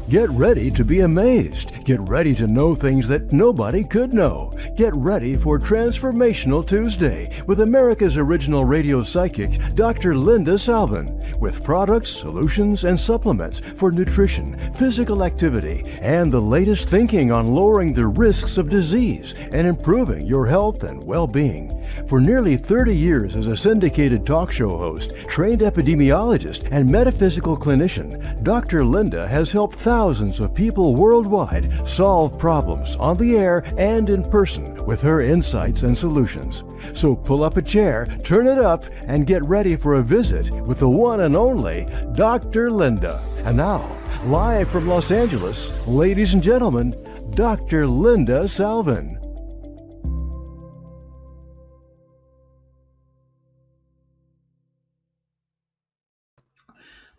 Get ready to be amazed. Get ready to know things that nobody could know. Get ready for Transformational Tuesday with America's original radio psychic, Dr. Linda Salvin, with products, solutions, and supplements for nutrition, physical activity, and the latest thinking on lowering the risks of disease and improving your health and well-being. For nearly 30 years as a syndicated talk show host, trained epidemiologist, and metaphysical clinician, Dr. Linda has helped thousands of people worldwide solve problems on the air and in person with her insights and solutions. So pull up a chair, turn it up, and get ready for a visit with the one and only Dr. Linda. And now, live from Los Angeles, ladies and gentlemen, Dr. Linda Salvin.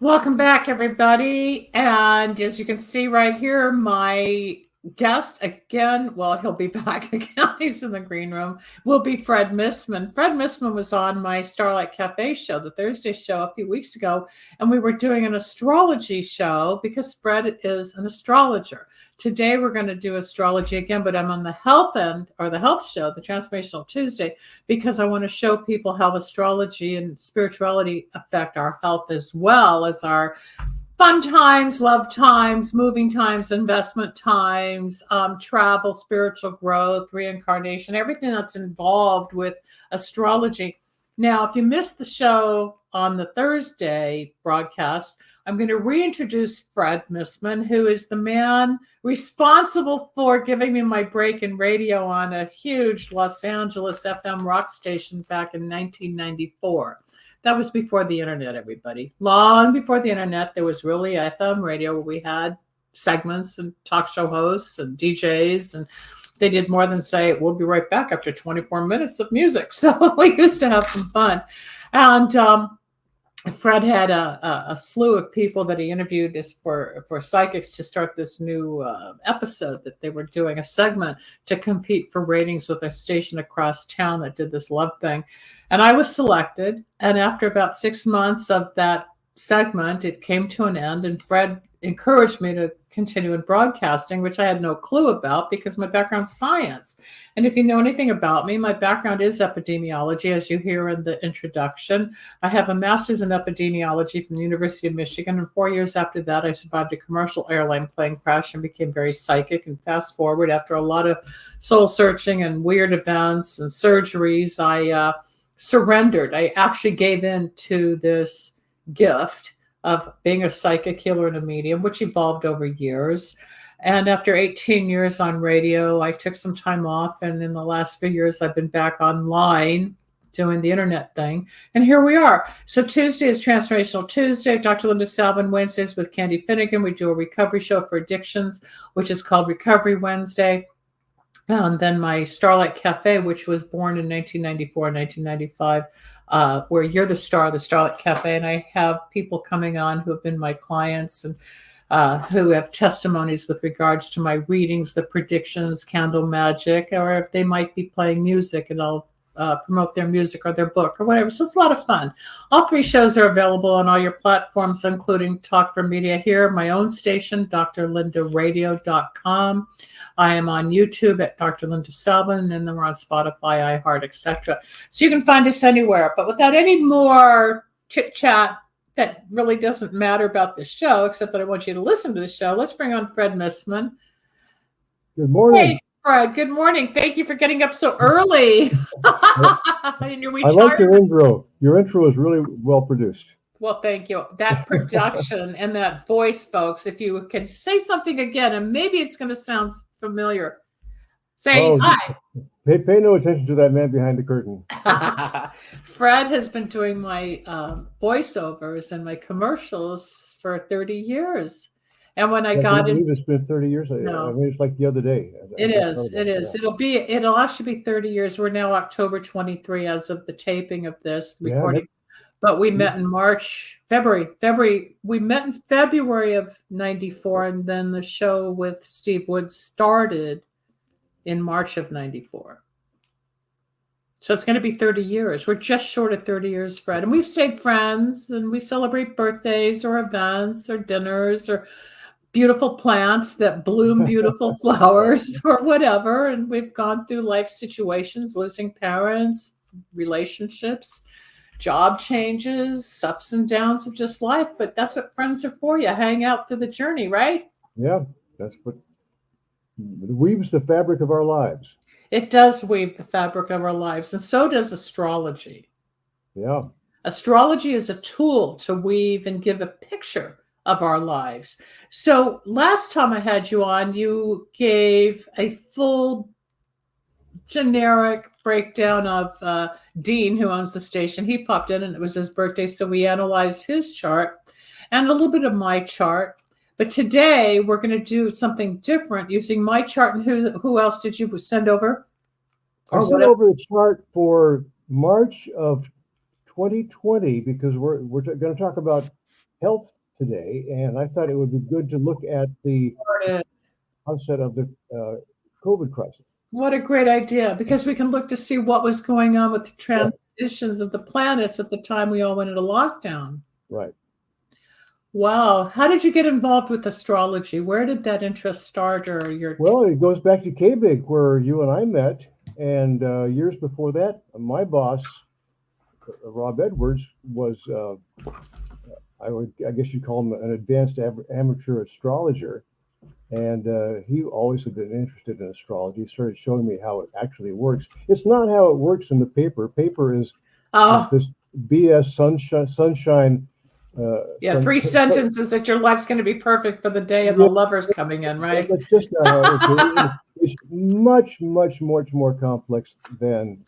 Welcome back, everybody. And as you can see right here, my guest again, well, he'll be back again. He's in the green room, will be Fred Missman. Fred Missman was on my Starlight Cafe show, the Thursday show, a few weeks ago, and we were doing an astrology show because Fred is an astrologer. Today, we're going to do astrology again, but I'm on the health end, or the health show, the Transformational Tuesday, because I want to show people how astrology and spirituality affect our health as well as our fun times, love times, moving times, investment times, travel, spiritual growth, reincarnation, everything that's involved with astrology. Now, if you missed the show on the Thursday broadcast, I'm going to reintroduce Fred Missman, who is the man responsible for giving me my break in radio on a huge Los Angeles FM rock station back in 1994. That was before the internet, everybody. Long before the internet, there was really FM radio where we had segments and talk show hosts and DJs, and they did more than say, we'll be right back after 24 minutes of music. So we used to have some fun. And Fred had a slew of people that he interviewed for psychics to start this new episode that they were doing, a segment to compete for ratings with a station across town that did this love thing. And I was selected. And after about 6 months of that segment, it came to an end. And Fred encouraged me to continue in broadcasting, which I had no clue about because my background's science. And if you know anything about me, my background is epidemiology, as you hear in the introduction. I have a master's in epidemiology from the University of Michigan. And 4 years after that, I survived a commercial airline plane crash and became very psychic. And fast forward, after a lot of soul searching and weird events and surgeries, I surrendered. I actually gave in to this gift of being a psychic healer and a medium, which evolved over years. And after 18 years on radio, I took some time off. And in the last few years, I've been back online doing the internet thing. And here we are. So Tuesday is Transformational Tuesday. Dr. Linda Salvin. Wednesdays with Candy Finnegan. We do a recovery show for addictions, which is called Recovery Wednesday. And then my Starlight Cafe, which was born in 1994, 1995, where you're the star, the Starlight Cafe. And I have people coming on who have been my clients and who have testimonies with regards to my readings, the predictions, candle magic, or if they might be playing music, and I'll promote their music or their book or whatever. So it's a lot of fun. All three shows are available on all your platforms, including Talk for Media here, my own station, drlindaradio.com. I am on YouTube at Dr. Linda Salvin, and then we're on Spotify, iHeart, etc. So you can find us anywhere. But without any more chit-chat that really doesn't matter about the show, except that I want you to listen to the show, let's bring on Fred Missman. Good morning. Hey, Fred, good morning. Thank you for getting up so early. And you're retired. I like your intro. Your intro is really well produced. Well, thank you. That production and that voice, folks, if you can say something again, and maybe it's going to sound familiar. Say hi. Pay no attention to that man behind the curtain. Fred has been doing my voiceovers and my commercials for 30 years. And when I got in, it's been 30 years. No. I mean, it's like the other day. It is. It'll actually be 30 years. We're now October 23 as of the taping of this recording. But we met in February. We met in February of 94, and then the show with Steve Woods started in March of 94. So it's going to be 30 years. We're just short of 30 years, Fred. And we've stayed friends, and we celebrate birthdays or events or dinners or beautiful plants that bloom beautiful flowers or whatever. And we've gone through life situations, losing parents, relationships, job changes, ups and downs of just life. But that's what friends are for. You hang out through the journey, right? Yeah, that's what weaves the fabric of our lives. It does weave the fabric of our lives, and so does astrology. Yeah. Astrology is a tool to weave and give a picture of our lives. So last time I had you on, you gave a full generic breakdown of Dean, who owns the station. He popped in and it was his birthday, so we analyzed his chart and a little bit of my chart. But today we're going to do something different using my chart. And who else did you send over? I sent over the chart for March of 2020 because we're going to talk about health today, and I thought it would be good to look at the onset of the COVID crisis. What a great idea, because we can look to see what was going on with the transitions of the planets at the time we all went into lockdown. Right. Wow. How did you get involved with astrology? Where did that interest start? Well, it goes back to K-Big, where you and I met, and years before that, my boss, Rob Edwards, was I guess you'd call him an advanced amateur astrologer, and he always had been interested in astrology. He started showing me how it actually works. It's not how it works in the paper. Paper is this BS sunshine. Three sentences that your life's going to be perfect for the day and the lover's coming in, right? That's just not how it works. It's much, much, much more complex than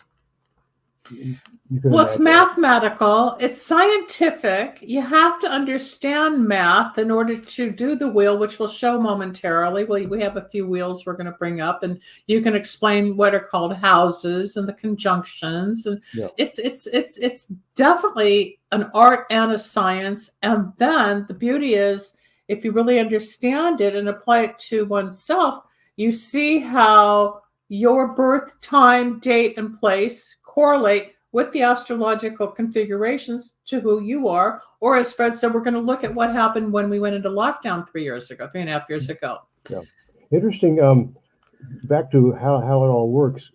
you can Well, it's imagine. mathematical. It's scientific. You have to understand math in order to do the wheel, which we'll show momentarily. We have a few wheels we're going to bring up, and you can explain what are called houses and the conjunctions. And it's definitely an art and a science. And then the beauty is, if you really understand it and apply it to oneself, you see how your birth time, date, and place correlate with the astrological configurations to who you are. Or as Fred said, we're going to look at what happened when we went into lockdown 3.5 years ago. Yeah. Interesting. Back to how it all works.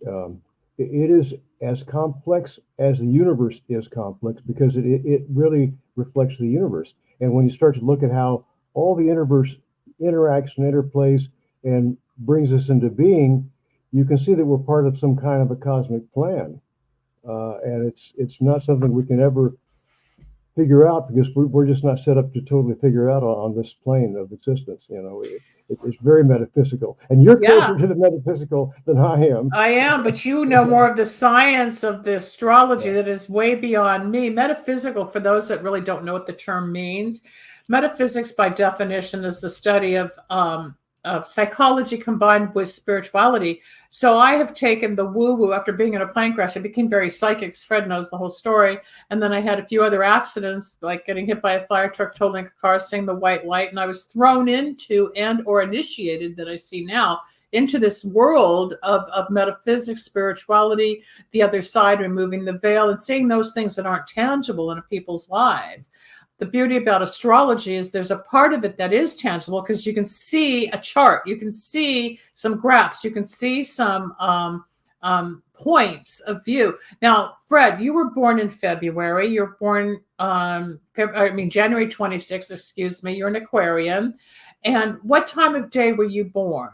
It is as complex as the universe is complex because it really reflects the universe. And when you start to look at how all the universe interacts and interplays and brings us into being, you can see that we're part of some kind of a cosmic plan. And it's not something we can ever figure out because we're just not set up to totally figure out on this plane of existence. You know, it's very metaphysical, and you're closer to the metaphysical than I am. I am, but you know more of the science of the astrology that is way beyond me. Metaphysical, for those that really don't know what the term means, metaphysics by definition is the study of psychology combined with spirituality. So I have taken the woo-woo. After being in a plane crash, I became very psychic. Fred knows the whole story. And then I had a few other accidents, like getting hit by a fire truck, totaling a car, seeing the white light. And I was thrown into or initiated, that I see now, into this world of metaphysics, spirituality, the other side, removing the veil, and seeing those things that aren't tangible in a people's life. The beauty about astrology is there's a part of it that is tangible because you can see a chart, you can see some graphs, you can see some points of view. Now, Fred, you were born in February. You're born, January 26th, excuse me. You're an Aquarian. And what time of day were you born?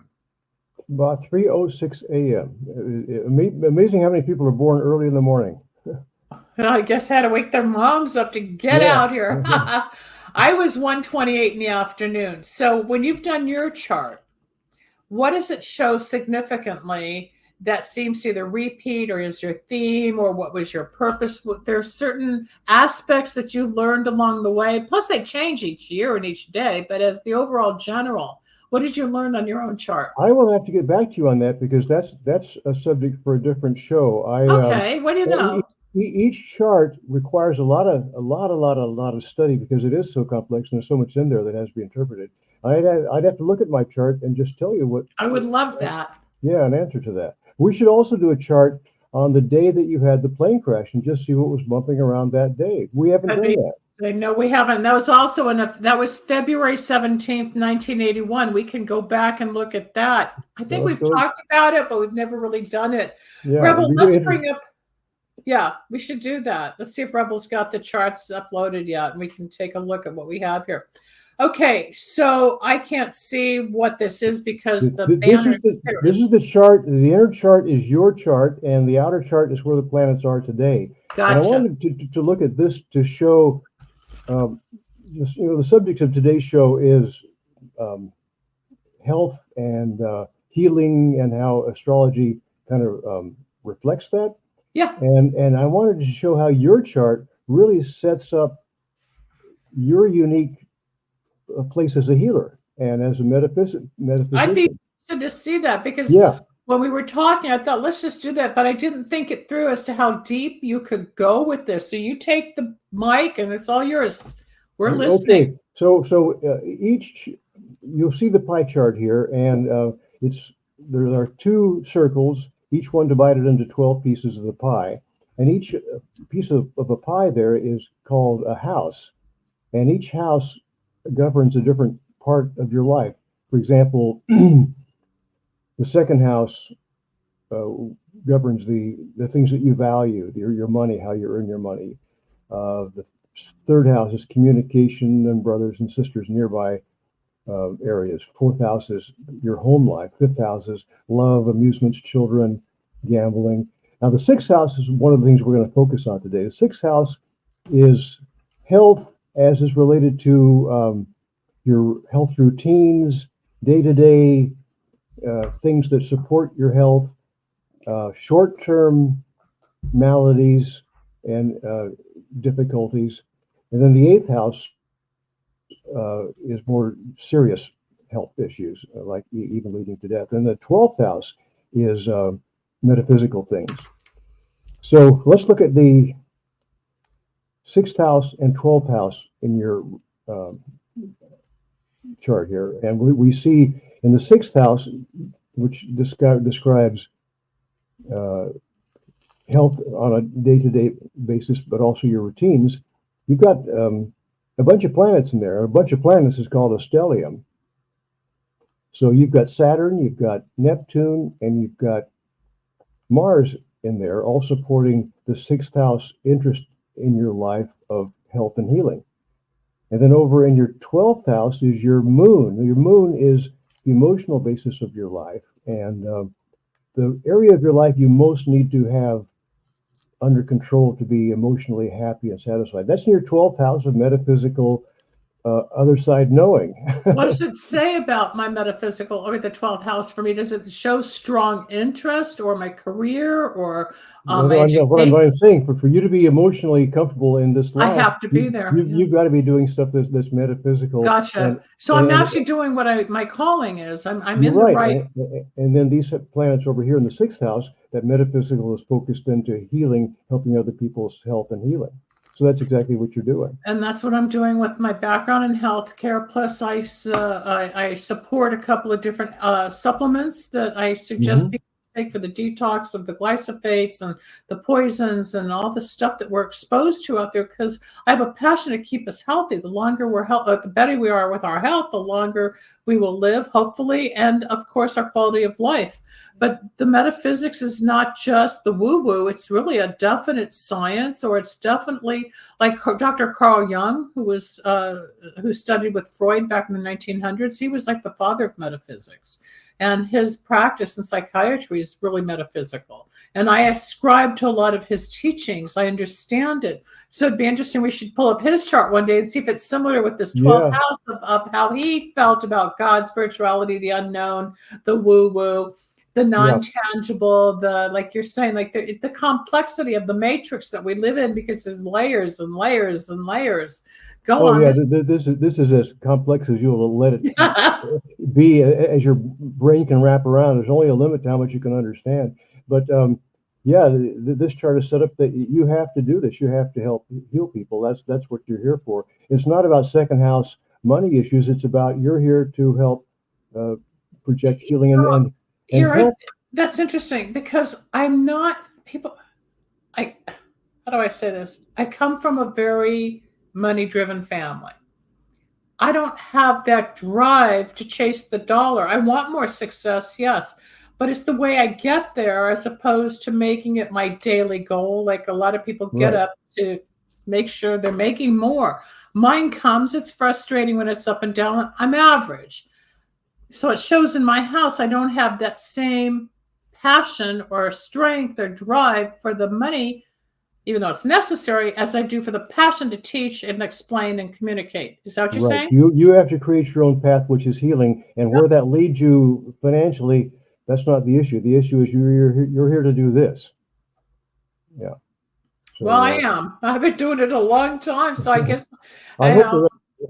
About 3:06 a.m. Amazing how many people are born early in the morning. I guess I had to wake their moms up to get out here. I was 1:28 in the afternoon. So when you've done your chart, what does it show significantly that seems to either repeat, or is your theme, or what was your purpose? There's certain aspects that you learned along the way. Plus they change each year and each day, but as the overall general, what did you learn on your own chart? I will have to get back to you on that because that's a subject for a different show. Okay, what do you know? Each chart requires a lot of study because it is so complex and there's so much in there that has to be interpreted. I'd have to look at my chart and just tell you what. I would love that. Yeah, an answer to that. We should also do a chart on the day that you had the plane crash and just see what was bumping around that day. We haven't done that. I know we haven't. That was also that was February 17th, 1981. We can go back and look at that. I think we've talked about it, but we've never really done it. Yeah, Rebel, let's bring up. Yeah, we should do that. Let's see if Rebel's got the charts uploaded yet, and we can take a look at what we have here. Okay, so I can't see what this is because the banner. This is the chart. The inner chart is your chart, and the outer chart is where the planets are today. Gotcha. And I wanted to look at this to show, the subject of today's show is health and healing, and how astrology kind of reflects that. Yeah. And I wanted to show how your chart really sets up your unique place as a healer and as a metaphysician. I'd be interested to see that because when we were talking, I thought, let's just do that. But I didn't think it through as to how deep you could go with this. So you take the mic and it's all yours. We're listening. Okay. So each, you'll see the pie chart here, and there are 2 circles, each one divided into 12 pieces of the pie. And each piece of a pie there is called a house. And each house governs a different part of your life. For example, the second house governs the things that you value, your money, how you earn your money. The third house is communication and brothers and sisters nearby areas. Fourth house is your home life. Fifth house is love, amusements, children, gambling. Now, the sixth house is one of the things we're going to focus on today. The sixth house is health, as is related to your health routines, day-to-day things that support your health, short-term maladies and difficulties. And then the eighth house is more serious health issues, like even leading to death. And the 12th house is metaphysical things. So let's look at the 6th house and 12th house in your chart here. And we see in the 6th house, which describes health on a day-to-day basis, but also your routines, you've got a bunch of planets in there. A bunch of planets is called a stellium. So you've got Saturn, you've got Neptune, and you've got Mars in there, all supporting the 6th house interest in your life of health and healing. And then over in your 12th house is your moon. Your moon is the emotional basis of your life, and the area of your life you most need to have under control to be emotionally happy and satisfied. That's in your 12th house of metaphysical other side knowing. What does it say about my metaphysical, or the 12th house for me? Does it show strong interest or my career or my education? What I'm saying, for you to be emotionally comfortable in this life, I have to be there. You've got to be doing stuff that's metaphysical. Gotcha. So I'm actually doing what my calling is. I'm in the right. And then these planets over here in the 6th house, that metaphysical is focused into healing, helping other people's health and healing. So that's exactly what you're doing. And that's what I'm doing with my background in healthcare. Plus, I support a couple of different supplements that I suggest people take for the detox of the glyphosates and the poisons and all the stuff that we're exposed to out there, because I have a passion to keep us healthy. The longer we're the better we are with our health, the longer we will live, hopefully, and of course our quality of life. But the metaphysics is not just the woo-woo. It's really a definite science, or it's definitely like Dr. Carl Jung, who studied with Freud back in the 1900s. He was like the father of metaphysics. And his practice in psychiatry is really metaphysical. And I ascribe to a lot of his teachings. I understand it. So it'd be interesting. We should pull up his chart one day and see if it's similar with this 12th house of how he felt about God, spirituality, the unknown, the woo-woo, the non-tangible, the, like you're saying, like the complexity of the matrix that we live in, because there's layers and layers and layers. This is as complex as you'll let it be, as your brain can wrap around. There's only a limit to how much you can understand. But this chart is set up that you have to do this. You have to help heal people. That's what you're here for. It's not about second house money issues. It's about you're here to help project healing and you're right. That's interesting, because I'm not how do I say this? I come from a very money-driven family. I don't have that drive to chase the dollar. I want more success, yes, but it's the way I get there as opposed to making it my daily goal. Like a lot of people get Right. up to make sure they're making more. Mine comes, it's frustrating when it's up and down. I'm average. So it shows in my house, I don't have that same passion or strength or drive for the money, even though it's necessary, as I do for the passion to teach and explain and communicate. Is that what you're Right. saying? You have to create your own path, which is healing, and where that leads you financially, that's not the issue. The issue is you're here to do this. Yeah. So, Well, I am. I've been doing it a long time, so I guess I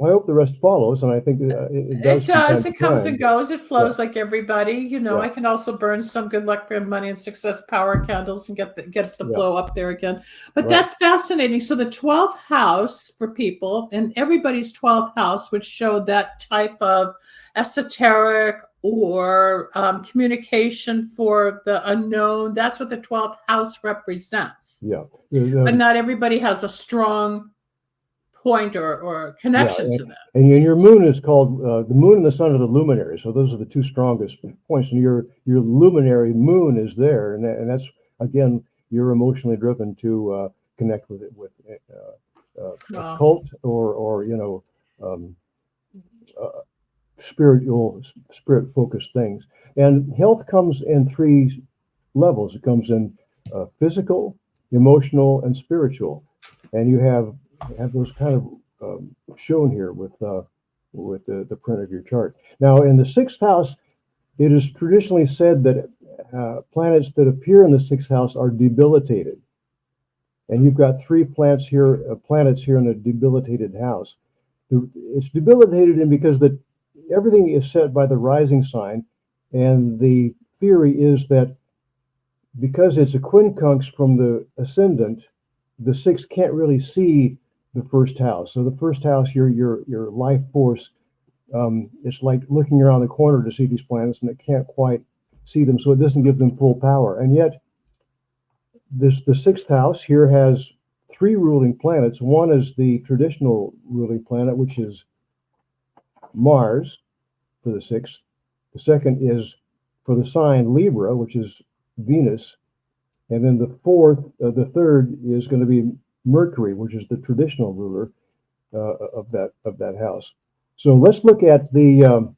hope the rest follows, and I think it does. it does. It comes time. and goes. It flows Yeah. like everybody. You know, Yeah. I can also burn some good luck, money, and success power candles and get the Yeah. flow up there again. But Right. that's fascinating. So the 12th house for people, and everybody's 12th house would show that type of esoteric or communication for the unknown. That's what the 12th house represents. Yeah. But not everybody has a strong point or connection to that. And your moon is called the moon and the sun are the luminaries. So those are the two strongest points. And your luminary moon is there, and that's again you're emotionally driven to connect with it with Wow. occult or spirit focused things. And health comes in three levels. It comes in physical, emotional, and spiritual. And you have those kind of shown here with the print of your chart. Now, in the sixth house, it is traditionally said that planets that appear in the sixth house are debilitated. And you've got three planets here in a debilitated house. It's debilitated because that everything is set by the rising sign, and the theory is that because it's a quincunx from the ascendant, the sixth can't really see the first house. So the first house, your life force, it's like looking around the corner to see these planets, and it can't quite see them, so it doesn't give them full power. And yet, the sixth house here has three ruling planets. One is the traditional ruling planet, which is Mars for the sixth. The second is for the sign Libra, which is Venus. And then the third is going to be Mercury, which is the traditional ruler of that house. So let's look at the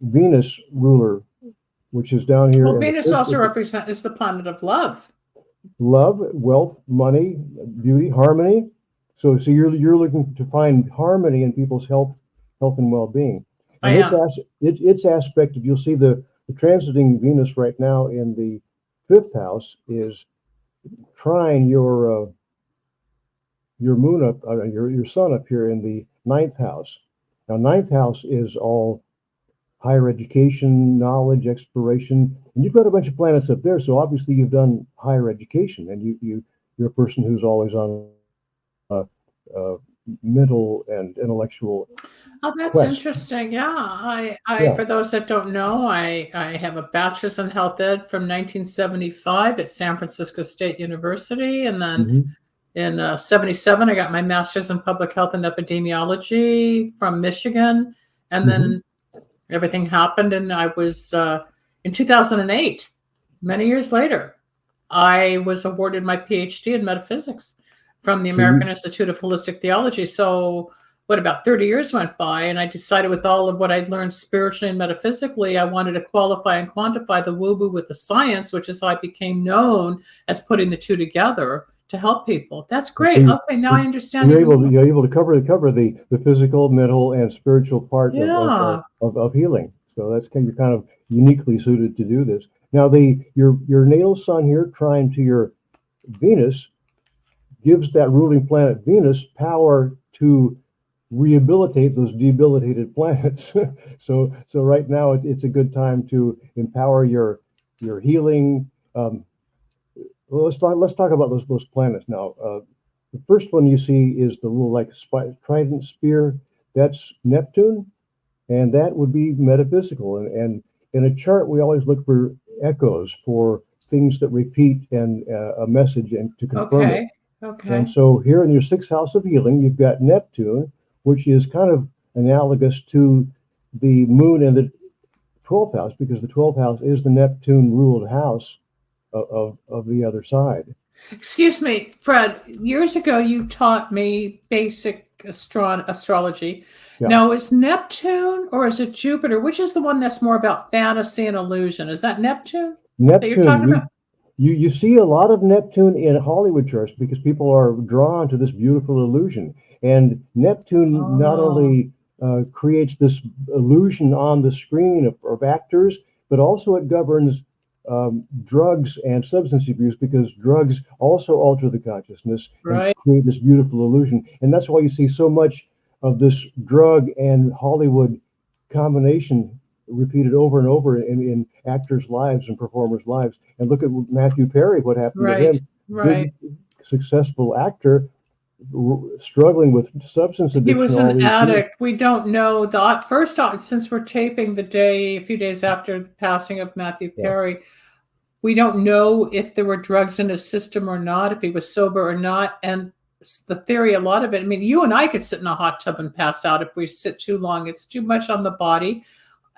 Venus ruler, which is down here. Well, Venus also is the planet of love. Love, wealth, money, beauty, harmony. So you're looking to find harmony in people's health and well-being. And its aspect, you'll see the transiting Venus right now in the fifth house is trine your moon up, your sun up here in the ninth house. Now, ninth house is all higher education, knowledge, exploration, and you've got a bunch of planets up there. So obviously, you've done higher education, and you're a person who's always on mental and intellectual. Oh, that's quest. interesting. Yeah. I Yeah. For those that don't know, I have a bachelor's in health ed from 1975 at San Francisco State University. And then in 77, I got my master's in public health and epidemiology from Michigan. And then everything happened. And I was, in 2008, many years later, I was awarded my PhD in metaphysics from the American Institute of Holistic Theology. So about 30 years went by, and I decided with all of what I'd learned spiritually and metaphysically, I wanted to qualify and quantify the woo-woo with the science, which is how I became known as putting the two together to help people. That's great. Okay, now I understand. You're able to cover the physical, mental, and spiritual part of healing. So you're kind of uniquely suited to do this. Now, your natal sun here trine to your Venus gives that ruling planet Venus power to rehabilitate those debilitated planets. So right now it's a good time to empower your healing. Let's talk about those planets now. The first one you see is the little trident spear. That's Neptune, and that would be metaphysical. And in a chart, we always look for echoes, for things that repeat and a message and to confirm it. Okay. And so here in your sixth house of healing, you've got Neptune, which is kind of analogous to the moon in the 12th house, because the 12th house is the Neptune ruled house of the other side. Excuse me, Fred. Years ago, you taught me basic astrology. Yeah. Now, is Neptune or is it Jupiter? Which is the one that's more about fantasy and illusion? Is that Neptune that you're talking about? You see a lot of Neptune in Hollywood charts because people are drawn to this beautiful illusion. And Neptune not only creates this illusion on the screen of actors, but also it governs drugs and substance abuse, because drugs also alter the consciousness and create this beautiful illusion. And that's why you see so much of this drug and Hollywood combination repeated over and over in actors' lives and performers' lives. And look at Matthew Perry, what happened to him. Big, successful actor, struggling with substance addiction. He was an addict. We don't know the first, since we're taping a few days after the passing of Matthew Perry, we don't know if there were drugs in his system or not, if he was sober or not. And the theory, a lot of it, I mean, you and I could sit in a hot tub and pass out if we sit too long. It's too much on the body.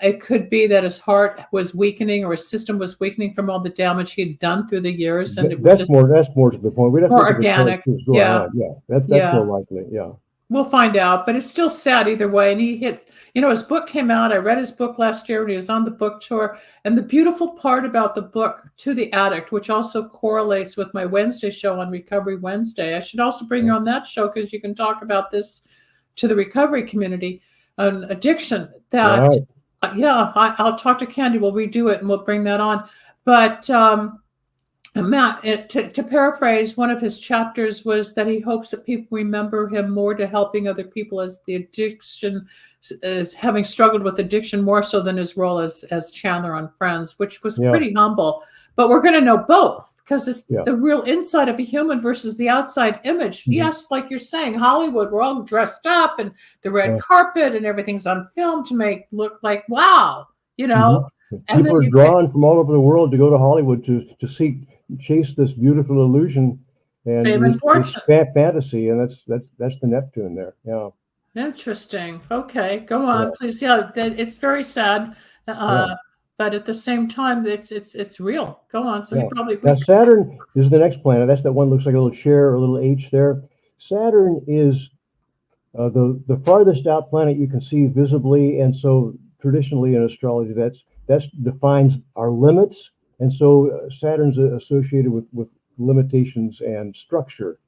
It could be that his heart was weakening or his system was weakening from all the damage he had done through the years. And it was that's more to the point. We'd have more to organic. That's more likely. Yeah. We'll find out, but it's still sad either way. And he hits, his book came out. I read his book last year when he was on the book tour. And the beautiful part about the book, To the Addict, which also correlates with my Wednesday show on Recovery Wednesday. I should also bring you on that show because you can talk about this to the recovery community on addiction. I'll talk to Candy. We'll redo it and we'll bring that on. But Matt, to paraphrase, one of his chapters was that he hopes that people remember him more to helping other people as the addiction, as having struggled with addiction more so than his role as Chandler on Friends, which was pretty humble. But we're going to know both because it's the real inside of a human versus the outside image. Mm-hmm. Yes, like you're saying, Hollywood, we're all dressed up and the red carpet and everything's on film to make look like, wow, Mm-hmm. And people are drawn from all over the world to go to Hollywood to chase this beautiful illusion and this fantasy, and that's the Neptune there. Yeah. Interesting. Okay, go on, please. Yeah, it's very sad. But at the same time, it's real. Go on. So you probably now Saturn is the next planet. That's that one that looks like a little chair or a little H there. Saturn is the farthest out planet you can see visibly, and so traditionally in astrology, that defines our limits. And so Saturn's associated with limitations and structure.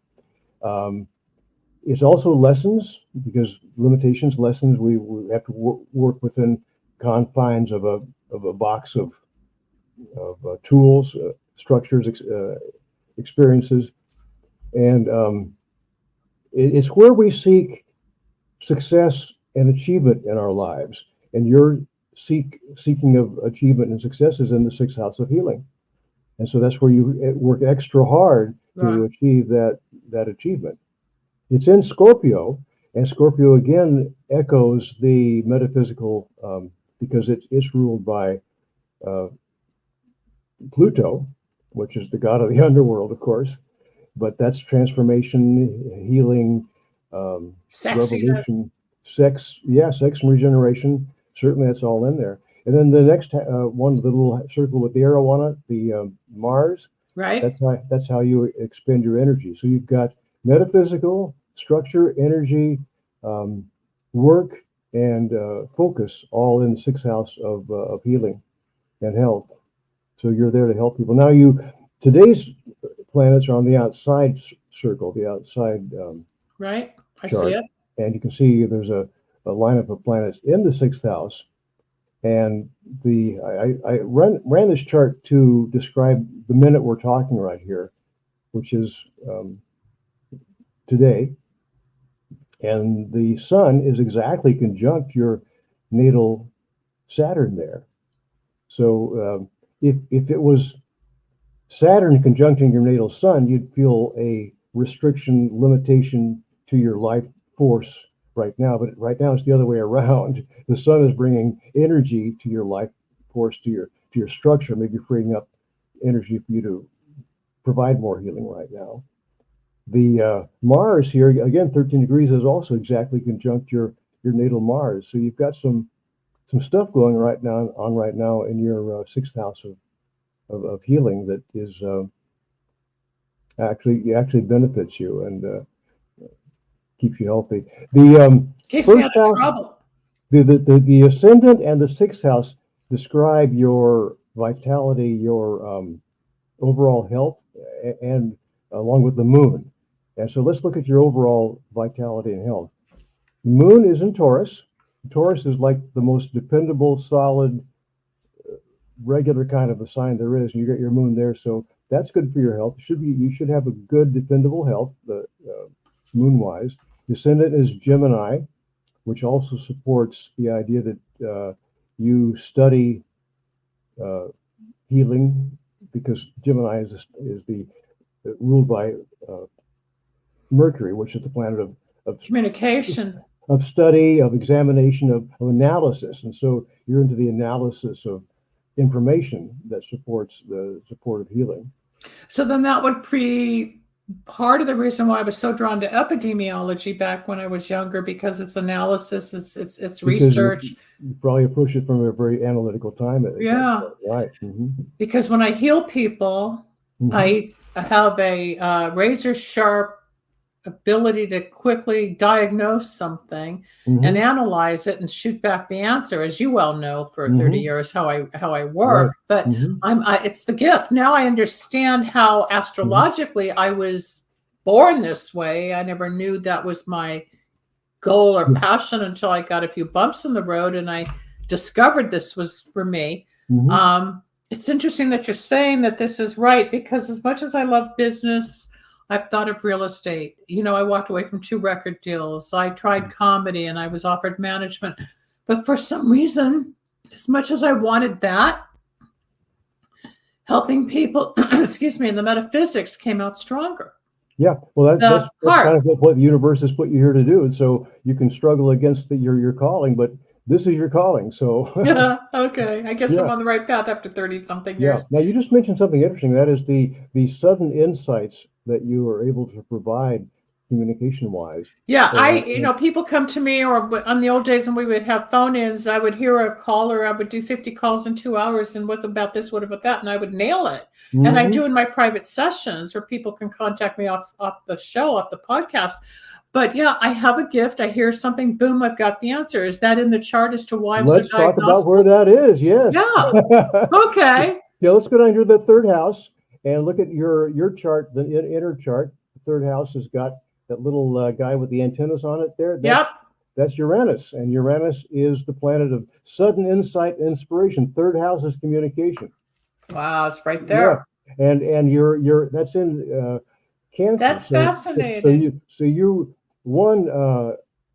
It's also lessons, because lessons. We have to work within confines of a box of tools, structures, experiences, and it's where we seek success and achievement in our lives. And your seeking of achievement and success is in the sixth house of healing, and so that's where you work extra hard to achieve that achievement. It's in Scorpio, and Scorpio again echoes the metaphysical. Because it's ruled by Pluto, which is the god of the underworld, of course. But that's transformation, healing, revolution, sex and regeneration. Certainly, that's all in there. And then the next one, the little circle with the arrow on it, the Mars. Right. That's how you expend your energy. So you've got metaphysical, structure, energy, work, and focus, all in the sixth house of healing and health. So you're there to help people. Now today's planets are on the outside circle, the outside right. I chart. see it. And you can see there's a lineup of planets in the sixth house. And I ran this chart to describe the minute we're talking right here, which is today. And the sun is exactly conjunct your natal Saturn there. So if it was Saturn conjuncting your natal sun, you'd feel a restriction, limitation to your life force right now. But right now it's the other way around. The sun is bringing energy to your life force, to your structure, maybe freeing up energy for you to provide more healing right now. The Mars here, again, 13 degrees is also exactly conjunct your natal Mars. So you've got some stuff going right now in your sixth house of healing that is actually benefits you and keeps you healthy. The Keeps me first out of house, trouble. the ascendant and the sixth house describe your vitality, your overall health, and along with the moon. And so let's look at your overall vitality and health. The moon is in Taurus. Taurus is like the most dependable, solid, regular kind of a sign there is. You got your moon there, so that's good for your health. You should have a good, dependable health, moon-wise. The ascendant is Gemini, which also supports the idea that you study healing, because Gemini is the ruled by Mercury, which is the planet of Communication. of study, of examination, of analysis. And so you're into the analysis of information that supports the support of healing. So then that would be part of the reason why I was so drawn to epidemiology back when I was younger, because it's analysis, it's research. You probably approach it from a very analytical time. Yeah. Right. Because when I heal people, I have a razor sharp ability to quickly diagnose something and analyze it and shoot back the answer, as you well know, for 30 years how I work. Right. But it's the gift. Now I understand how astrologically I was born this way. I never knew that was my goal or passion until I got a few bumps in the road and I discovered this was for me. It's interesting that you're saying that this is right, because as much as I love business, I've thought of real estate. You know, I walked away from 2 record deals. I tried comedy and I was offered management. But for some reason, as much as I wanted that, helping people, excuse me, and the metaphysics came out stronger. Yeah, well, that's kind of what the universe has put you here to do. And so you can struggle against your calling, but this is your calling. So yeah, okay. I guess I'm on the right path after 30-something years. Now, you just mentioned something interesting. That is the sudden insights that you are able to provide communication-wise. Yeah, people come to me, or on the old days when we would have phone-ins, I would hear a caller, I would do 50 calls in 2 hours, and what about this, what about that? And I would nail it. And I do in my private sessions where people can contact me off the show, off the podcast. But yeah, I have a gift. I hear something, boom, I've got the answer. Is that in the chart as to why I'm Let's talk about where that is. Yes. Yeah. Okay. Yeah, let's go down to the third house and look at your chart, the inner chart. The third house has got that little guy with the antennas on it there. That's Uranus. And Uranus is the planet of sudden insight, inspiration. Third house is communication. Wow, it's right there. Yeah. And you're that's in Cancer. That's fascinating. So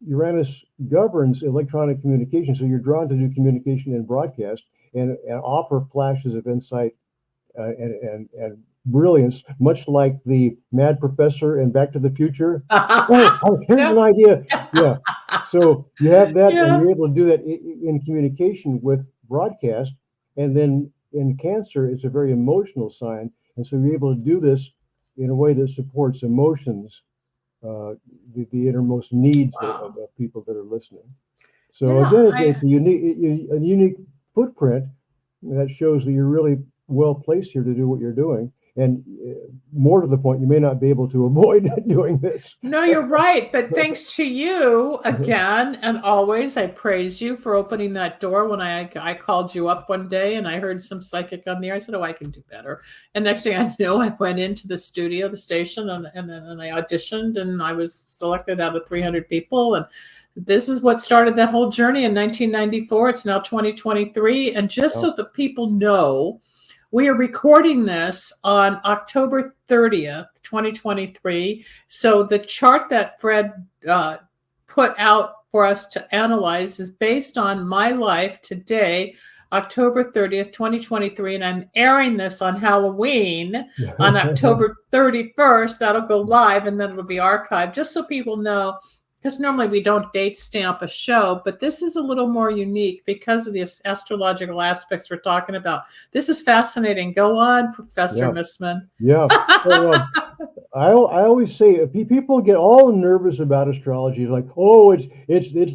Uranus governs electronic communication, so you're drawn to do communication and broadcast and offer flashes of insight and brilliance, much like the mad professor in Back to the Future. Here's an idea. Yeah. So you have that, and you're able to do that in communication with broadcast. And then in Cancer, it's a very emotional sign, and so you're able to do this in a way that supports emotions, the innermost needs of people that are listening. So again, it's a unique footprint that shows that you're really well placed here to do what you're doing. And more to the point, you may not be able to avoid doing this. No, you're right. But thanks to you again, and always, I praise you for opening that door. When I called you up one day and I heard some psychic on the air, I said, oh, I can do better. And next thing I know, I went into the studio, the station, and I auditioned, and I was selected out of 300 people. And this is what started that whole journey in 1994. It's now 2023. And just so the people know, we are recording this on October 30th, 2023. So the chart that Fred put out for us to analyze is based on my life today, October 30th, 2023. And I'm airing this on Halloween on October 31st. That'll go live, and then it'll be archived, just so people know. Because normally we don't date stamp a show, but this is a little more unique because of the astrological aspects we're talking about. This is fascinating. Go on, Professor Missman. Yeah. So, I always say people get all nervous about astrology, like, oh, it's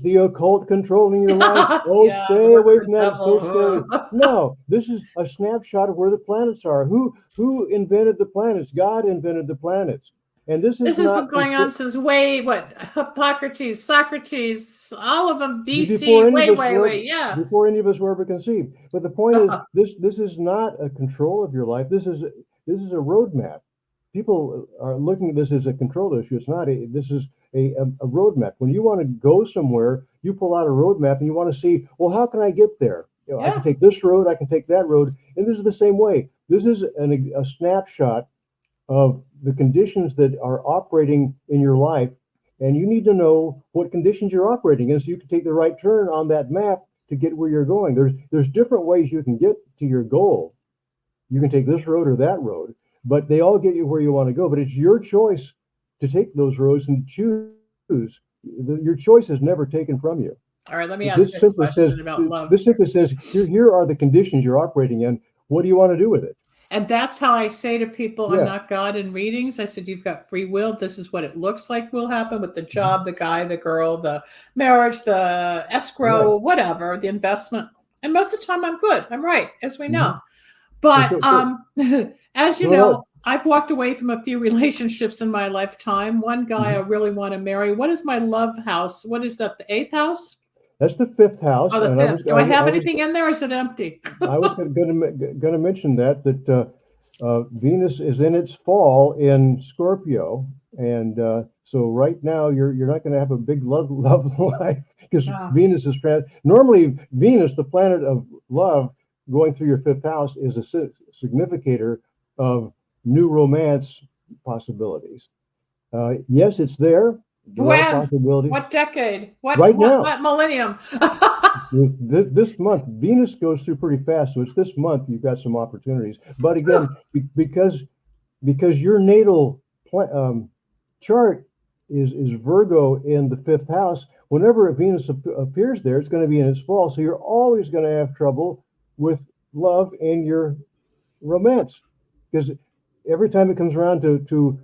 the occult controlling your life. Oh, Yeah, the stay work away of from the that. It's so devil. scary. No, this is a snapshot of where the planets are. Who invented the planets? God invented the planets, and this This is has been not going on since Hippocrates, Socrates, all of them before BC, any of us way, were yeah. before any of us were ever conceived. But the point is, this is not a control of your life. This is a roadmap. People are looking at this as a control issue. It's not. This is a roadmap. When you want to go somewhere, you pull out a roadmap and you want to see, well, how can I get there? I can take this road, I can take that road, and this is the same way. This is a snapshot of the conditions that are operating in your life, and you need to know what conditions you're operating in so you can take the right turn on that map to get where you're going. There's different ways you can get to your goal. You can take this road or that road, but they all get you where you want to go. But it's your choice to take those roads and choose. Your choice is never taken from you. All right, let me ask you a question about love. This simply says, here are the conditions you're operating in. What do you want to do with it? And that's how I say to people, Yeah. I'm not God in readings. I said, you've got free will. This is what it looks like will happen with the job, the guy, the girl, the marriage, the escrow, whatever, the investment. And most of the time I'm good. I'm right, as we know. But as you know, I've walked away from a few relationships in my lifetime. One guy I really want to marry. What is my love house? What is that, the 8th house? That's the 5th house. Oh, the 5th. Do I have anything in there, or is it empty? I was going to mention that Venus is in its fall in Scorpio, and so right now you're not going to have a big love life because Venus is normally Venus, the planet of love, going through your 5th house is a significator of new romance possibilities. Yes, it's there. When? What decade? What millennium? This month, Venus goes through pretty fast, so it's this month you've got some opportunities. But again, because your natal chart is Virgo in the 5th house, whenever Venus appears there, it's going to be in its fall. So you're always going to have trouble with love and your romance, because every time it comes around to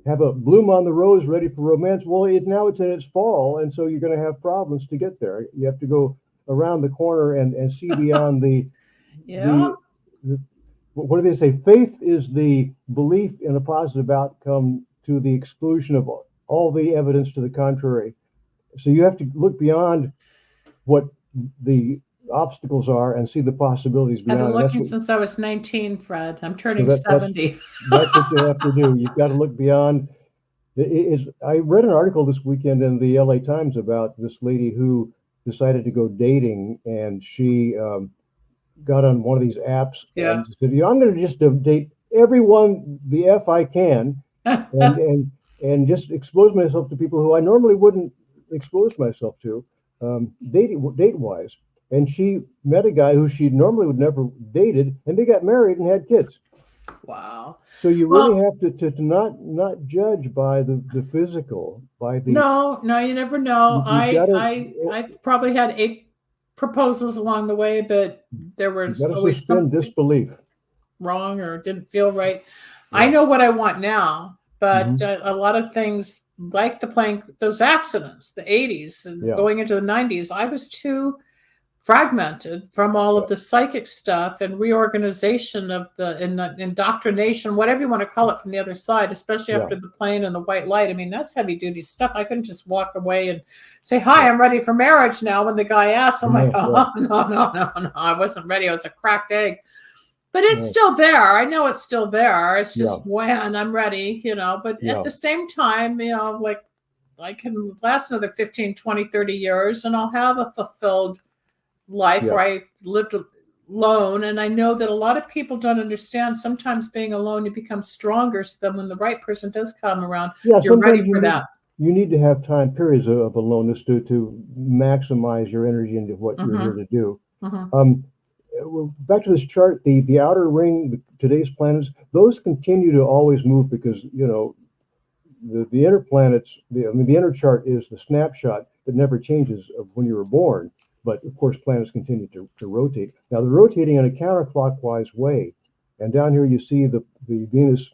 have a bloom on the rose ready for romance, well, now it's in its fall, and so you're going to have problems to get there. You have to go around the corner and see beyond the what do they say? Faith is the belief in a positive outcome to the exclusion of all the evidence to the contrary. So you have to look beyond what the obstacles are and see the possibilities beyond. I've been looking since I was 19, Fred. I'm turning 70. That's what you have to do. You've got to look beyond. I read an article this weekend in the LA Times about this lady who decided to go dating, and she got on one of these apps and said, I'm going to just date everyone the F I can and just expose myself to people who I normally wouldn't expose myself to, date-wise. And she met a guy who she normally would never dated, and they got married and had kids. Wow. So you really have to not judge by the physical, by the No, you never know. I've probably had 8 proposals along the way, but there was always something disbelief wrong or didn't feel right. Yeah. I know what I want now, but a lot of things like those accidents, the 80s and going into the 90s, I was too fragmented from all of the psychic stuff and reorganization of the indoctrination, whatever you want to call it, from the other side, especially after the plane and the white light. I mean, that's heavy duty stuff. I couldn't just walk away and say, hi, I'm ready for marriage now. When the guy asked, I'm like, no, I wasn't ready. I was a cracked egg. But it's still there. I know it's still there. It's just when I'm ready, but at the same time, like I can last another 15, 20, 30 years and I'll have a fulfilled life where I lived alone. And I know that a lot of people don't understand sometimes being alone, you become stronger. So then when the right person does come around, you're ready for that. You need to have periods of aloneness to maximize your energy into what you're here to do. Back to this chart, the outer ring, today's planets, those continue to always move because, the inner planets, the inner chart is the snapshot that never changes of when you were born. But of course, planets continue to rotate. Now they're rotating in a counterclockwise way. And down here you see the Venus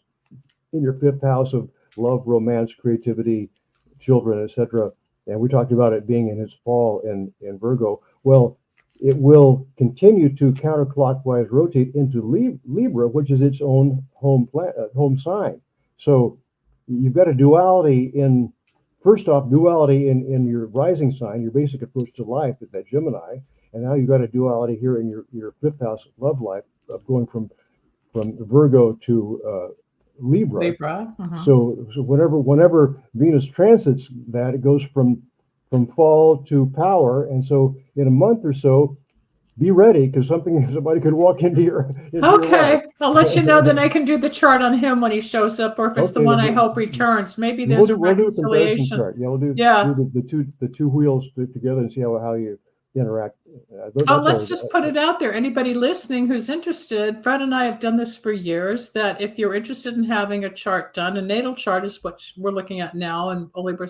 in your 5th house of love, romance, creativity, children, etc. And we talked about it being in his fall in Virgo. Well, it will continue to counterclockwise rotate into Libra, which is its own home sign. So you've got a duality duality in your rising sign, your basic approach to life, that Gemini, and now you've got a duality here in your fifth house love life of going from Virgo to Libra. So whenever Venus transits that, it goes from fall to power, and so in a month or so, be ready, because somebody could walk into your life. I'll let you know. Then I can do the chart on him when he shows up, or if it's the one I hope returns. Maybe there's a reconciliation. Chart. Yeah, we'll do the two wheels together and see how you interact. Let's just put it out there. Anybody listening who's interested, Fred and I have done this for years, that if you're interested in having a chart done, a natal chart is what we're looking at now, and only we're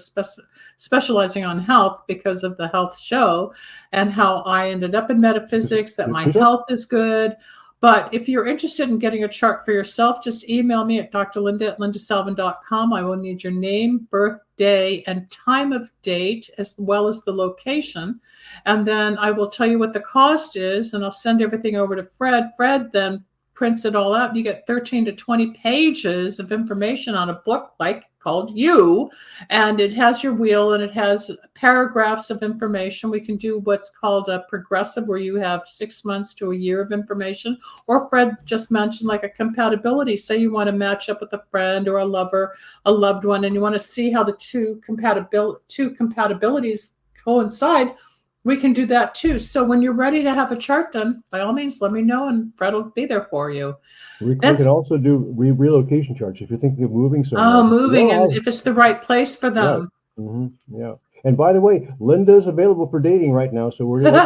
specializing on health because of the health show and how I ended up in metaphysics, that my health is good. But if you're interested in getting a chart for yourself, just email me at drlinda@lindasalvin.com. I will need your name, birthday, and time of date, as well as the location. And then I will tell you what the cost is, and I'll send everything over to Fred. Fred then prints it all out, and you get 13 to 20 pages of information on a book called You, and it has your wheel and it has paragraphs of information. We can do what's called a progressive, where you have 6 months to a year of information, or Fred just mentioned like a compatibility. Say you want to match up with a friend or a lover, a loved one, and you want to see how the two compatibilities coincide. We can do that too. So when you're ready to have a chart done, by all means, let me know, and Fred will be there for you. We can also do relocation charts if you're thinking of moving somewhere. And if it's the right place for them. Yeah. Mm-hmm. Yeah. And by the way, Linda's available for dating right now, so we're let's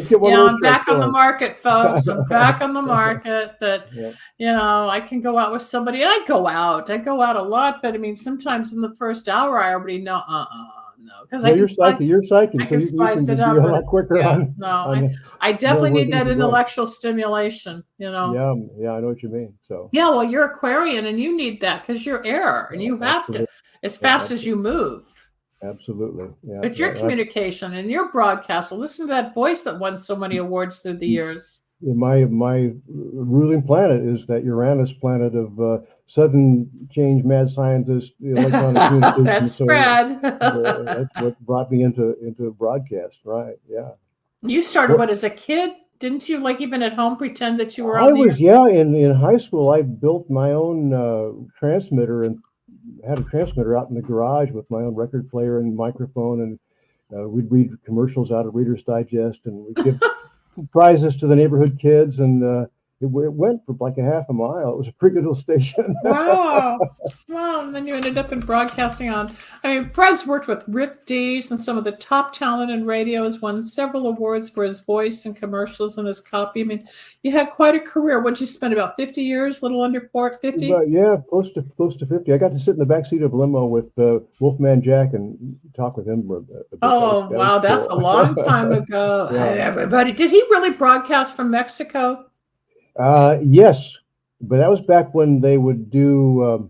get one of those. I'm back on the market, folks. I'm back on the market. But I can go out with somebody, and I go out a lot. But I mean, sometimes in the first hour, I already know. Because you're psychic, I can spice it up a lot quicker. I definitely need that intellectual stimulation. Yeah, I know what you mean. So well, you're Aquarian, and you need that because you're air, and you have to as fast as you move. Absolutely. Yeah. But your communication and your broadcast. Listen to that voice that won so many awards through the years. My ruling planet is that Uranus planet of sudden change, mad scientist, electronic communication. That's Fred. That's what brought me into broadcast, right? Yeah. You started as a kid? Didn't you, even at home, pretend that you were on in high school, I built my own transmitter and had a transmitter out in the garage with my own record player and microphone, and we'd read commercials out of Reader's Digest, and we'd give prizes to the neighborhood kids, and it went for like a half a mile. It was a pretty good little station. Wow. And then you ended up in broadcasting Fred's worked with Rick Dees and some of the top talent in radio, has won several awards for his voice and commercials and his copy. I mean, you had quite a career. What'd you spend, about 50 years, a little under 50? Yeah, close to 50. I got to sit in the backseat of a limo with Wolfman Jack and talk with him. Wow, that's a long time ago. Yeah. And everybody, did he really broadcast from Mexico? Yes, but that was back when they would do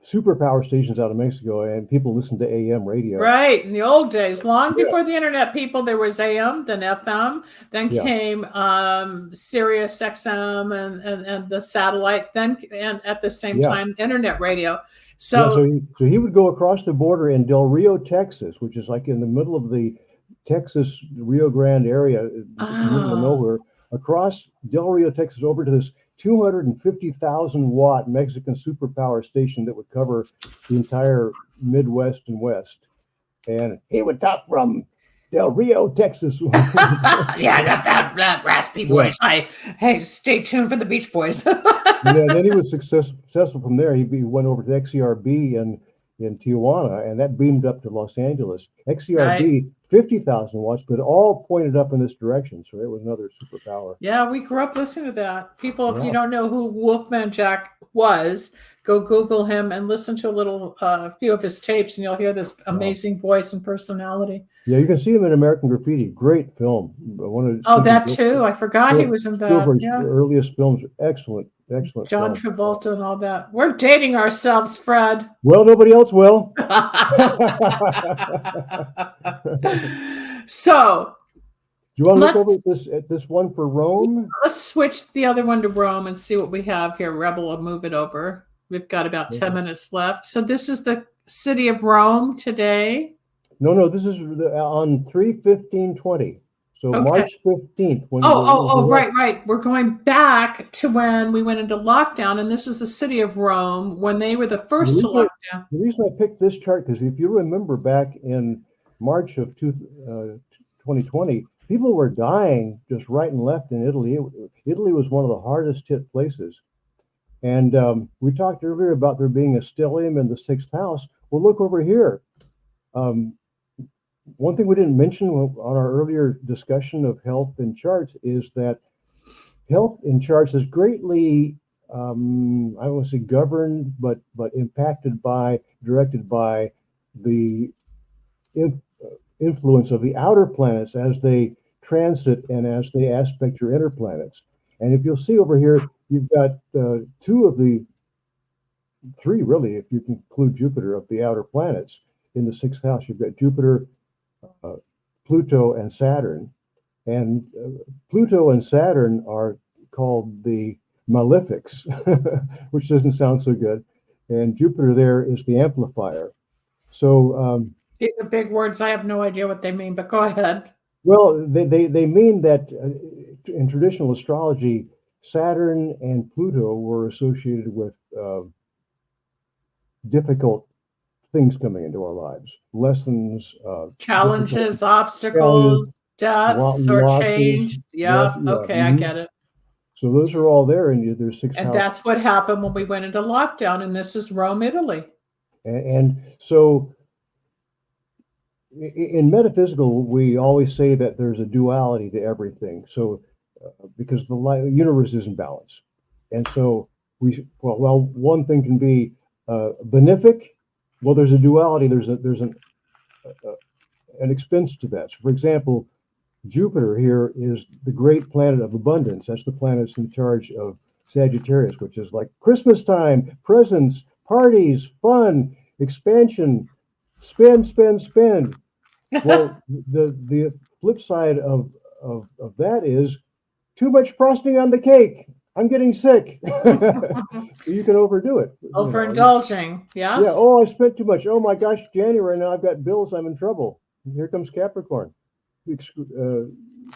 superpower stations out of Mexico, and people listened to AM radio. Right, in the old days, long before the internet, people, there was AM, then FM, then came Sirius XM and the satellite, then and at the same time, internet radio. So he would go across the border in Del Rio, Texas, which is like in the middle of the Texas Rio Grande area, in the middle of nowhere. Across Del Rio, Texas, over to this 250,000 watt Mexican superpower station that would cover the entire Midwest and West. And he would talk from Del Rio, Texas. I got that raspy voice. Hey, stay tuned for the Beach Boys. Then he was successful from there. He went over to XERB in Tijuana, and that beamed up to Los Angeles. XERB, 50,000 watts, but all pointed up in this direction. So it was another superpower. Yeah, we grew up listening to that. People, if you don't know who Wolfman Jack was, go Google him and listen to a few of his tapes, and you'll hear this amazing voice and personality. Yeah, you can see him in American Graffiti. Great film. That too. I forgot he was in that. Spielberg's earliest films are excellent Excellent. John film. Travolta and all that. We're dating ourselves, Fred. Well, nobody else will. So Do you want to look let's over at this one for Rome? switch the other one to Rome and see what we have here. Rebel will move it over. We've got about 10 minutes left. So this is the city of Rome today. No, this is on 3/15/20. So Okay. March 15th. Right. We're going back to when we went into lockdown, and this is the city of Rome when they were the first to lock down. The reason I picked this chart, because if you remember back in March of 2020, people were dying just right and left in Italy. Italy was one of the hardest hit places. And we talked earlier about there being a stellium in the 6th house. Well, look over here. One thing we didn't mention on our earlier discussion of health in charts is that health in charts is greatly, I don't want to say governed, but impacted by, directed by the influence of the outer planets as they transit and as they aspect your inner planets. And if you'll see over here, you've got 2 of the 3, really, if you include Jupiter, of the outer planets in the 6th house. You've got Jupiter, Pluto, and Saturn. And Pluto and Saturn are called the malefics, which doesn't sound so good. And Jupiter there is the amplifier. So these are big words. I have no idea what they mean, but go ahead. Well, they mean that in traditional astrology, Saturn and Pluto were associated with difficult things coming into our lives, lessons, challenges, obstacles, deaths, or losses, change. Yeah. Okay, I get it. So those are all there in their 6th house. And that's what happened when we went into lockdown. And this is Rome, Italy. And so in metaphysical, we always say that there's a duality to everything. So because the universe is in balance. And so one thing can be benefic. Well, there's a duality. There's an expense to that. So, for example, Jupiter here is the great planet of abundance. That's the planet that's in charge of Sagittarius, which is like Christmas time, presents, parties, fun, expansion, spend. Well, the flip side of that is too much frosting on the cake. I'm getting sick. You can overdo it. Overindulging, yes. Yeah. Oh, I spent too much. Oh my gosh, January now I've got bills. I'm in trouble. Here comes Capricorn.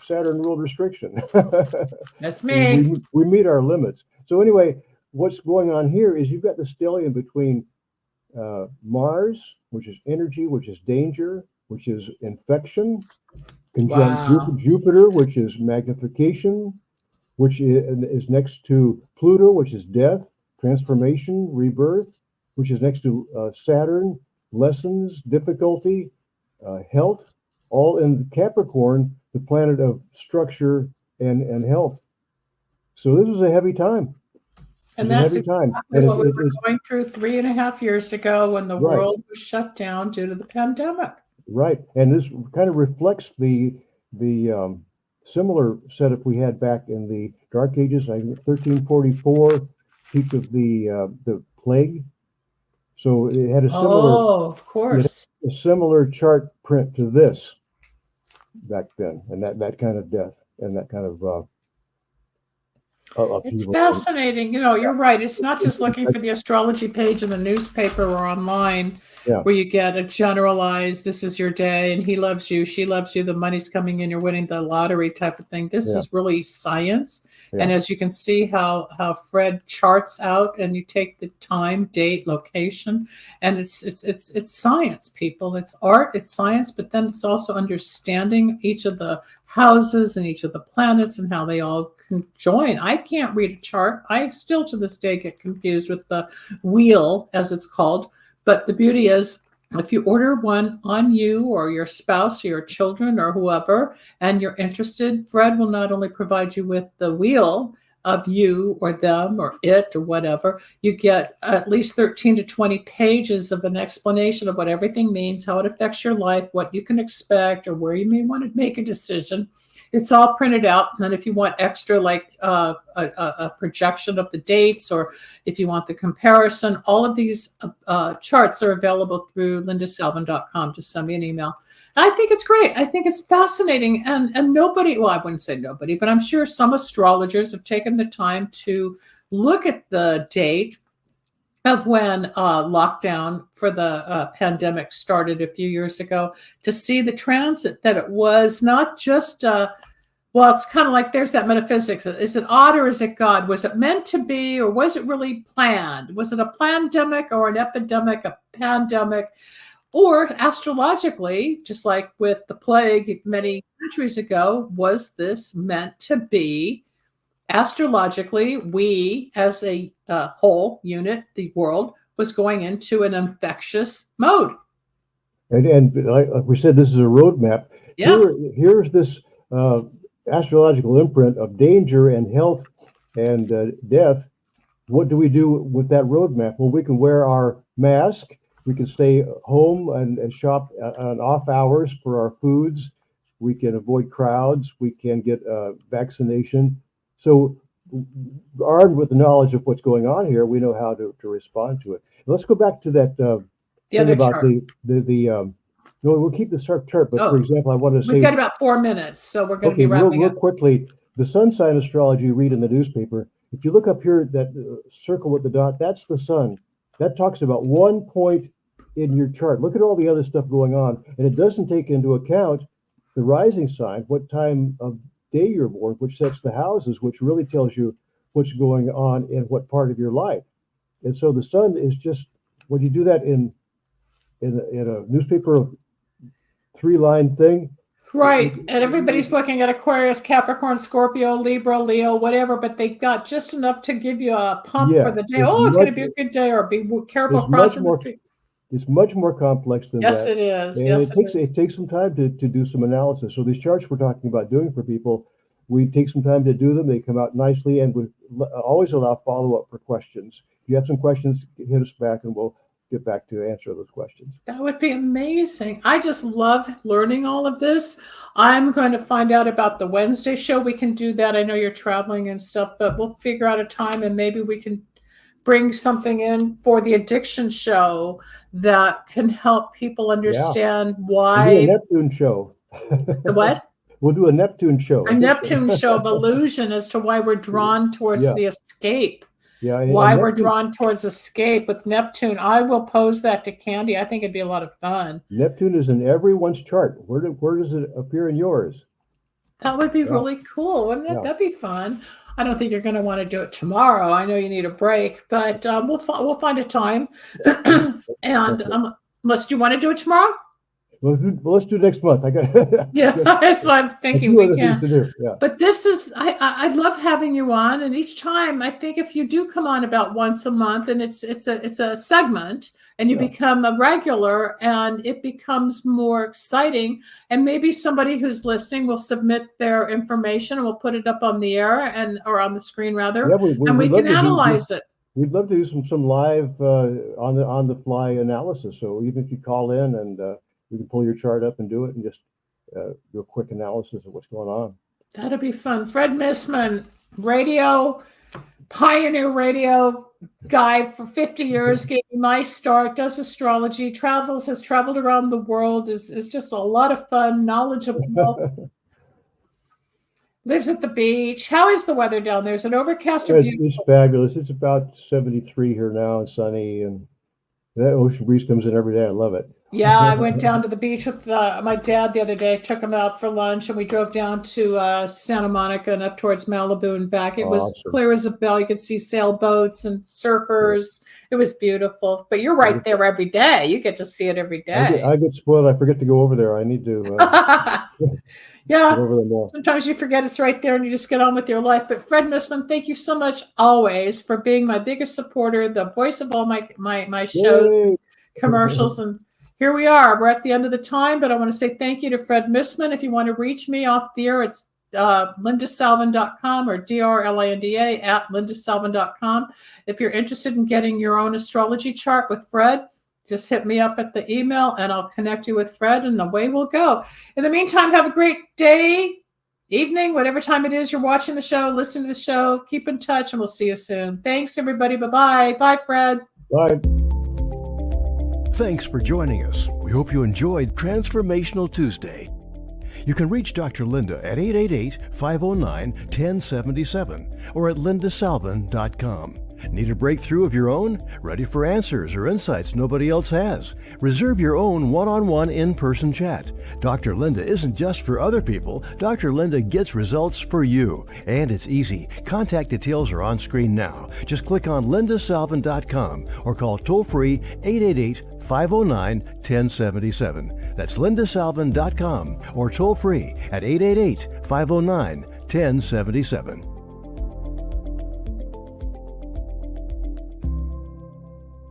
Saturn ruled restriction. That's me. We meet our limits. So anyway, what's going on here is you've got the stellium between Mars, which is energy, which is danger, which is infection, conjunct Jupiter, which is magnification, which is next to Pluto, which is death, transformation, rebirth, which is next to Saturn, lessons, difficulty, health, all in Capricorn, the planet of structure and health. So this was a heavy time. And that's exactly what we were going through 3.5 years ago when the world was shut down due to the pandemic. Right. And this kind of reflects the similar setup we had back in the Dark Ages, I think 1344, peak of the plague. So it had a similar, of course, a similar chart print to this back then, and that kind of death and that kind of. It's fascinating. You're right. It's not just looking for the astrology page in the newspaper or online where you get a generalized, this is your day and he loves you, she loves you, the money's coming in, you're winning the lottery type of thing. This is really science. Yeah. And as you can see how Fred charts out, and you take the time, date, location, and it's science, people. It's art, it's science, but then it's also understanding each of the houses and each of the planets and how they all conjoin. I can't read a chart. I still to this day get confused with the wheel, as it's called. But the beauty is, if you order one on you or your spouse or your children or whoever, and you're interested, Fred will not only provide you with the wheel, of you or them or it or whatever, you get at least 13 to 20 pages of an explanation of what everything means, how it affects your life, what you can expect, or where you may want to make a decision. It's all printed out. And then if you want extra, like a projection of the dates, or if you want the comparison, all of these charts are available through lindasalvin.com. Just send me an email. I think it's great. I think it's fascinating. And nobody, well, I wouldn't say nobody, but I'm sure some astrologers have taken the time to look at the date of when lockdown for the pandemic started a few years ago, to see the transit, that it was not just, well, it's kind of like there's that metaphysics. Is it odd or is it God? Was it meant to be, or was it really planned? Was it a plandemic or an epidemic, a pandemic? Or astrologically, just like with the plague many centuries ago, was this meant to be? Astrologically, we as a whole unit, the world, was going into an infectious mode. And like we said, this is a roadmap. Yeah. Here's this astrological imprint of danger and health and death. What do we do with that roadmap? Well, we can wear our mask. We can stay home and shop on off hours for our foods. We can avoid crowds. We can get vaccination. So armed with the knowledge of what's going on here, we know how to respond to it. Let's go back to that thing about chart. No, we'll keep the chart. But for example, I want to say we've got about 4 minutes, so we're going to be wrapping real up. Quickly. The sun sign astrology you read in the newspaper. If you look up here, that circle with the dot, that's the sun. That talks about 1 point in your chart. Look at all the other stuff going on, and it doesn't take into account the rising sign, what time of day you're born, which sets the houses, which really tells you what's going on in what part of your life. And so the sun is just, when you do that in a newspaper 3-line thing, right? And everybody's looking at Aquarius, Capricorn, Scorpio, Libra, Leo, whatever, but they got just enough to give you a pump for the day. Oh, it's going to be a good day, or be careful crossing the street. It's much more complex than that. Yes, it is. And it takes some time to do some analysis. So these charts we're talking about doing for people, we take some time to do them. They come out nicely, and we always allow follow-up for questions. If you have some questions, hit us back, and we'll get back to answer those questions. That would be amazing. I just love learning all of this. I'm going to find out about the Wednesday show. We can do that. I know you're traveling and stuff, but we'll figure out a time, and maybe we can bring something in for the addiction show that can help people understand why. We'll do a Neptune show. The what? We'll do a Neptune show. A Neptune show of illusion as to why we're drawn towards the escape. Yeah. Why we're drawn towards escape with Neptune. I will pose that to Candy. I think it'd be a lot of fun. Neptune is in everyone's chart. Where does it appear in yours? That would be really cool, wouldn't it? That'd be fun. I don't think you're going to want to do it tomorrow. I know you need a break, but we'll find a time. And unless you want to do it tomorrow. Well, let's do next month. That's what I'm thinking. We can. Yeah. But this is, I love having you on. And each time, I think if you do come on about once a month, and it's a segment, and you become a regular, and it becomes more exciting. And maybe somebody who's listening will submit their information, and we'll put it up on the air or on the screen rather, and we can analyze it. We'd love to do some live on the fly analysis. So even if you call in, and we can pull your chart up and do it, and just do a quick analysis of what's going on. That'd be fun. Fred Missman, pioneer radio guy for 50 years, gave me my start, does astrology, has traveled around the world, is just a lot of fun, knowledgeable. Lives at the beach. How is the weather down there? Is it overcast or beautiful? It's fabulous. It's about 73 here now and sunny, and that ocean breeze comes in every day. I love it. Yeah, I went down to the beach with my dad the other day. Took him out for lunch, and we drove down to Santa Monica and up towards Malibu and back. It was clear as a bell. You could see sailboats and surfers. It was beautiful. But you're right there every day. You get to see it every day. I get spoiled. I forget to go over there. I need to. Yeah, sometimes you forget it's right there and you just get on with your life. But Fred Missman, thank you so much always for being my biggest supporter, the voice of all my shows, commercials. And here we are. We're at the end of the time, but I want to say thank you to Fred Missman. If you want to reach me off the air, it's lindasalvin.com or DRLANDA at lindasalvin.com. If you're interested in getting your own astrology chart with Fred, just hit me up at the email and I'll connect you with Fred and away we'll go. In the meantime, have a great day, evening, whatever time it is you're watching the show, listening to the show. Keep in touch and we'll see you soon. Thanks, everybody. Bye-bye. Bye, Fred. Bye. Thanks for joining us. We hope you enjoyed Transformational Tuesday. You can reach Dr. Linda at 888-509-1077 or at lindasalvin.com. Need a breakthrough of your own? Ready for answers or insights nobody else has? Reserve your own one-on-one in-person chat. Dr. Linda isn't just for other people. Dr. Linda gets results for you. And it's easy. Contact details are on screen now. Just click on lindasalvin.com or call toll-free 888-509-1077. That's lindasalvin.com or toll-free at 888-509-1077.